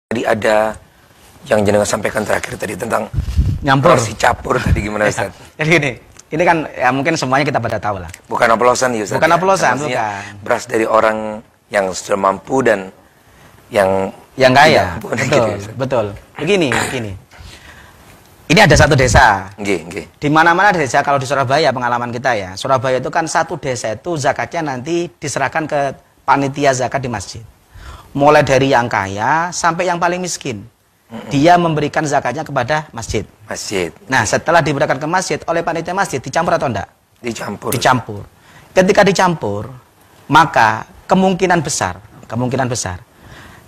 Tadi ada yang jenengan sampaikan terakhir tadi tentang nyampur si capur tadi gimana Ustaz? Jadi gini, ini kan ya mungkin semuanya kita pada tahu lah. Bukan oplosan ya Ustaz? Bukan oplosan, bukan. bukan. Beras dari orang yang sudah mampu dan yang kaya. Betul, gitu, betul. Begini. Ini ada satu desa. Nggih. Di mana-mana desa, kalau di Surabaya pengalaman kita ya. Surabaya itu kan satu desa itu zakatnya nanti diserahkan ke panitia zakat di masjid. Mulai dari yang kaya sampai yang paling miskin. Dia memberikan zakatnya kepada masjid. Nah, setelah diberikan ke masjid oleh panitia masjid, dicampur atau enggak? Dicampur. Ketika dicampur, maka kemungkinan besar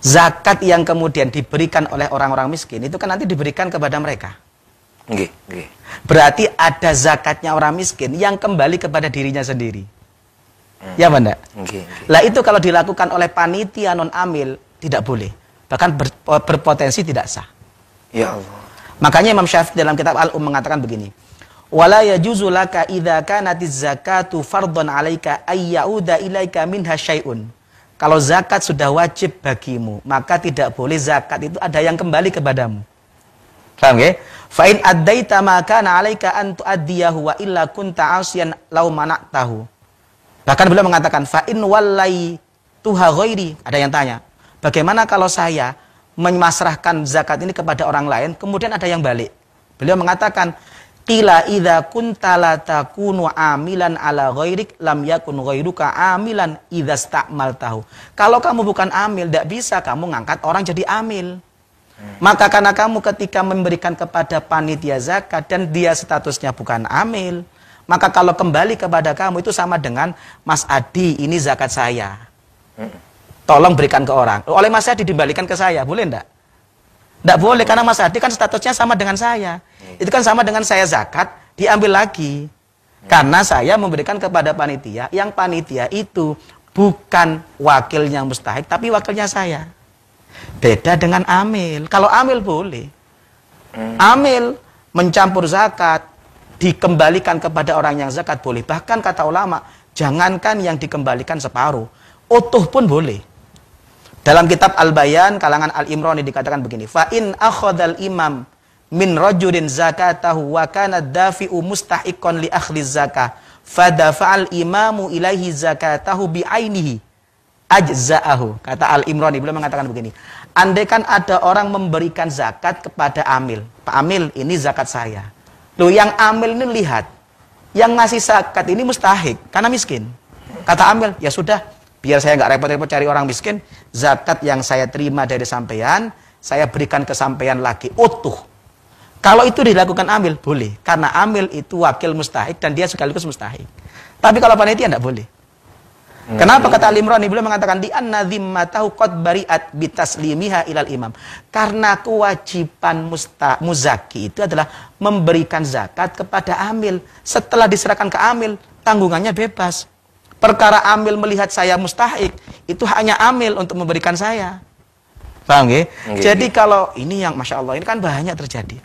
zakat yang kemudian diberikan oleh orang-orang miskin itu kan nanti diberikan kepada mereka. Berarti ada zakatnya orang miskin yang kembali kepada dirinya sendiri. Ya benda. Lah itu kalau dilakukan oleh panitia non amil tidak boleh, bahkan berpotensi tidak sah. Ya Allah. Makanya Imam Syafi'i dalam kitab mengatakan begini, wala yajuzu laka idza kanatiz zakatu fardhan 'alaika ay ya'uda ilaika minha syai'un. Kalau zakat sudah wajib bagimu, maka tidak boleh zakat itu ada yang kembali kepadamu. Paham ya? Fa in addaita ma kana 'alaika an tu'addiyahu wa illa kunta 'asiyan law mana'tahu. Bahkan beliau mengatakan fa in wallai tuha ghairi. Ada yang tanya, bagaimana kalau saya memasrahkan zakat ini kepada orang lain, kemudian ada yang balik? Beliau mengatakan, qila idza kunta la takunu amilan ala ghairik lam yakun ghairuka amilan idza sta'maltahu. Kalau kamu bukan amil, tidak bisa kamu ngangkat orang jadi amil. Maka karena kamu ketika memberikan kepada panitia zakat dan dia statusnya bukan amil, maka kalau kembali kepada kamu itu sama dengan Mas Adi, ini zakat saya. Tolong berikan ke orang. Oleh Mas Adi dibalikan ke saya, boleh enggak? Enggak boleh, karena Mas Adi kan statusnya sama dengan saya. Itu kan sama dengan saya zakat, diambil lagi. Karena saya memberikan kepada panitia, yang panitia itu bukan wakilnya mustahik, tapi wakilnya saya. Beda dengan amil. Kalau amil boleh. Amil mencampur zakat, dikembalikan kepada orang yang zakat boleh. Bahkan kata ulama, jangankan yang dikembalikan separuh, utuh pun boleh. Dalam kitab Al-Bayan kalangan Al-Imrani dikatakan begini, fa in akhadhal imam min rajulin zakatahu wa kana dafi'u mustahiqan li akhli zakah fadafa'al imamu ilaihi zakatahu bi ainihi ajza'ahu. Kata Al-Imrani beliau mengatakan begini, andaikan ada orang memberikan zakat kepada amil, Pak Amil, ini zakat saya. Loh, yang amil ini lihat, yang ngasih zakat ini mustahik karena miskin. Kata amil, ya sudah, biar saya nggak repot-repot cari orang miskin, zakat yang saya terima dari sampean, saya berikan ke sampean lagi utuh. Kalau itu dilakukan amil, boleh. Karena amil itu wakil mustahik dan dia sekaligus mustahik. Tapi kalau panitia tidak boleh. Kenapa kata Al-Imrani beliau mengatakan di anna dhimmatahu qad bari'at bitaslimiha ilal imam. Karena kewajiban muzaki itu adalah memberikan zakat kepada amil. Setelah diserahkan ke amil, tanggungannya bebas. Perkara amil melihat saya mustahik, itu hanya amil untuk memberikan saya. Paham ya? Jadi kalau ini yang Masya Allah, ini kan banyak terjadi.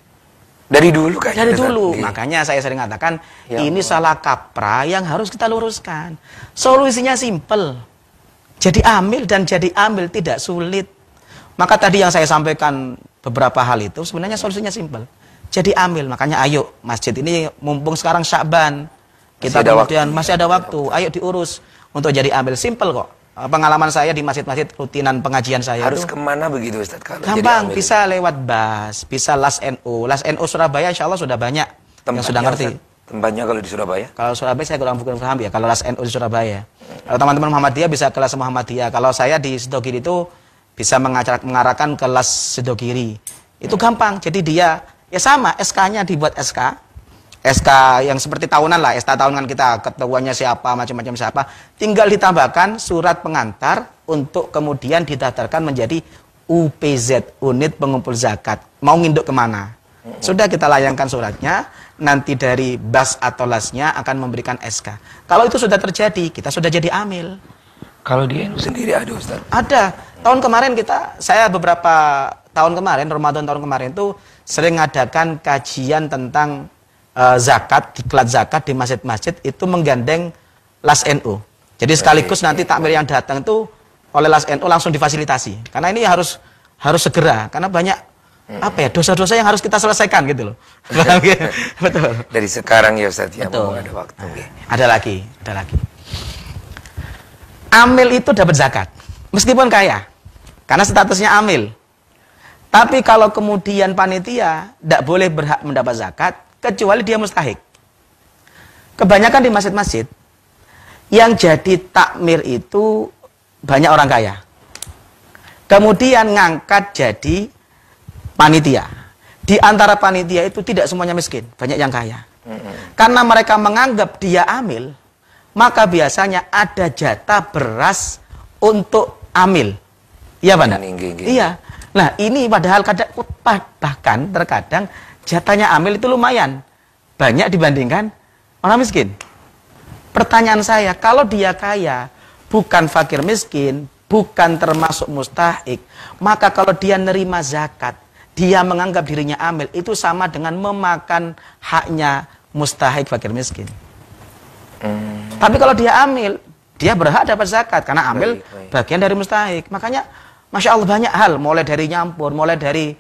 Dari dulu kan? Dari dulu. Makanya saya sering katakan, ya ini salah kaprah yang harus kita luruskan. Solusinya simpel. Jadi amil dan jadi amil tidak sulit. Maka tadi yang saya sampaikan beberapa hal itu sebenarnya solusinya simpel. Jadi amil. Makanya ayo masjid ini mumpung sekarang Sya'ban, kita kemudian masih ada waktu. Ayo diurus untuk jadi amil. Simpel kok. Pengalaman saya di masjid-masjid rutinan pengajian saya harus itu kemana begitu Ustaz? Kalau gampang, bisa lewat BAS, bisa LAS NU. LAS NU Surabaya insya Allah sudah banyak yang sudah ngerti. Tempatnya kalau di Surabaya? Kalau Surabaya saya kurang paham ya, kalau LAS NU di Surabaya. Kalau teman-teman Muhammadiyah bisa ke LAS Muhammadiyah. Kalau saya di Sidogiri itu bisa mengarahkan ke LAS Sidogiri. Itu gampang, jadi dia ya sama, SK-nya dibuat SK yang seperti tahunan lah, SK tahunan kita, ketuanya siapa, macam-macam siapa. Tinggal ditambahkan surat pengantar untuk kemudian didaftarkan menjadi UPZ, Unit Pengumpul Zakat. Mau nginduk kemana? Sudah kita layangkan suratnya, nanti dari BAS atau LAS-nya akan memberikan SK. Kalau itu sudah terjadi, kita sudah jadi amil. Kalau di NU sendiri ada Ustaz? Ada. Tahun kemarin saya beberapa tahun kemarin, Ramadan tahun kemarin itu sering ngadakan kajian tentang zakat, diklat zakat di masjid-masjid itu menggandeng LAS NU. Jadi sekaligus nanti takmir yang datang itu oleh LAS NU langsung difasilitasi. Karena ini harus harus segera karena banyak apa ya dosa-dosa yang harus kita selesaikan gitu loh. Betul. Dari sekarang ya Ustaz ya, Betul. ada waktu. Ada lagi. Amil itu dapat zakat meskipun kaya karena statusnya amil. Tapi kalau kemudian panitia tidak boleh berhak mendapat zakat kecuali dia mustahik. Kebanyakan di masjid-masjid yang jadi takmir itu banyak orang kaya. Kemudian ngangkat jadi panitia. Di antara panitia itu tidak semuanya miskin, banyak yang kaya. Karena mereka menganggap dia amil, maka biasanya ada jatah beras untuk amil. Iya, Pak? Iya. Nah, ini padahal bahkan terkadang jatahnya amil itu lumayan banyak dibandingkan orang miskin. Pertanyaan saya, kalau dia kaya, bukan fakir miskin, bukan termasuk mustahik, maka kalau dia nerima zakat, dia menganggap dirinya amil, itu sama dengan memakan haknya mustahik fakir miskin. Tapi kalau dia amil, dia berhak dapat zakat, karena amil bagian dari mustahik. Makanya, Masya Allah banyak hal, mulai dari nyampur, mulai dari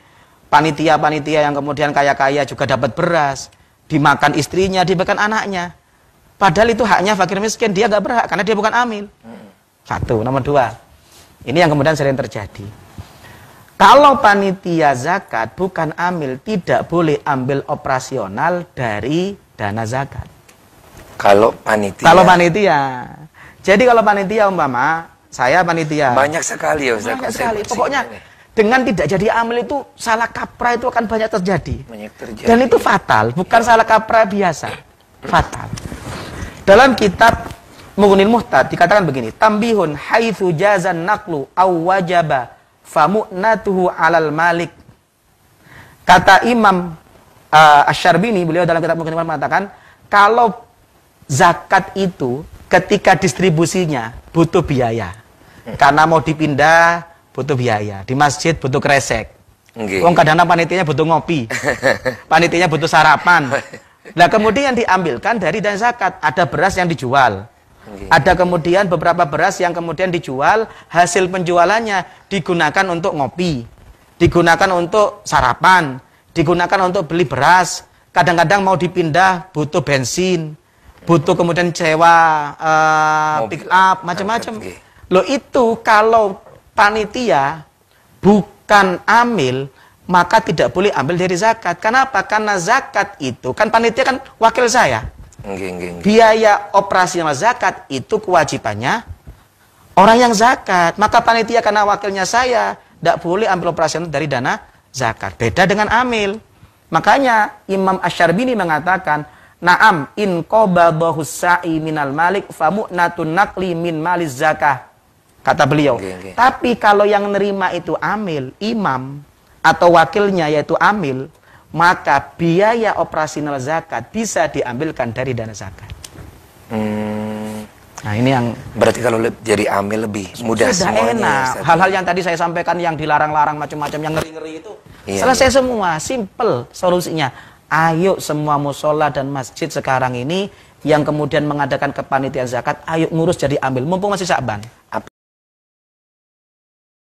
panitia-panitia yang kemudian kaya-kaya juga dapat beras, dimakan istrinya, dimakan anaknya. Padahal itu haknya fakir miskin, dia gak berhak, karena dia bukan amil. Satu, nomor dua. Ini yang kemudian sering terjadi. Kalau panitia zakat bukan amil, tidak boleh ambil operasional dari dana zakat. Kalau panitia. Jadi kalau panitia umpama, saya panitia. Banyak sekali ya Ustaz. Banyak sekali. Pokoknya dengan tidak jadi amil itu salah kaprah itu akan banyak terjadi. Dan itu fatal, bukan salah kaprah biasa. Fatal. Dalam kitab Mughnil Muhtad dikatakan begini, tambihun haitsu jazan naqlu aw wajaba famu'natuhu 'alal malik. Kata Imam Asy-Syarbini, beliau dalam kitab Mughnil Muhtad mengatakan, kalau zakat itu ketika distribusinya butuh biaya. Karena mau dipindah butuh biaya. Di masjid butuh kresek. Wong kadang-kadang panitianya butuh ngopi. Panitianya butuh sarapan. Nah, kemudian diambilkan dari dana zakat, ada beras yang dijual. Ada kemudian beberapa beras yang kemudian dijual, hasil penjualannya digunakan untuk ngopi, digunakan untuk sarapan, digunakan untuk beli beras. Kadang-kadang mau dipindah butuh bensin, butuh kemudian sewa pick up, macam-macam. Loh, itu kalau panitia bukan amil, maka tidak boleh ambil dari zakat. Kenapa? Karena zakat itu, kan panitia kan wakil saya. Biaya operasional zakat itu kewajibannya orang yang zakat. Maka panitia karena wakilnya saya, tidak boleh ambil operasional dari dana zakat. Beda dengan amil. Makanya Imam Asy-Syarbini mengatakan, na'am in qabadahu sa'i minal malik famu'natun naqli min maliz zakah. Kata beliau. Tapi kalau yang nerima itu amil, imam atau wakilnya yaitu amil, maka biaya operasional zakat bisa diambilkan dari dana zakat. Nah, ini yang berarti kalau jadi amil lebih mudah semuanya. Enak. Hal-hal yang tadi saya sampaikan yang dilarang-larang macam-macam yang ngeri-ngeri itu selesai semua, simple solusinya. Ayo semua musola dan masjid sekarang ini yang kemudian mengadakan kepanitiaan zakat, ayo ngurus jadi amil mumpung masih Sya'ban.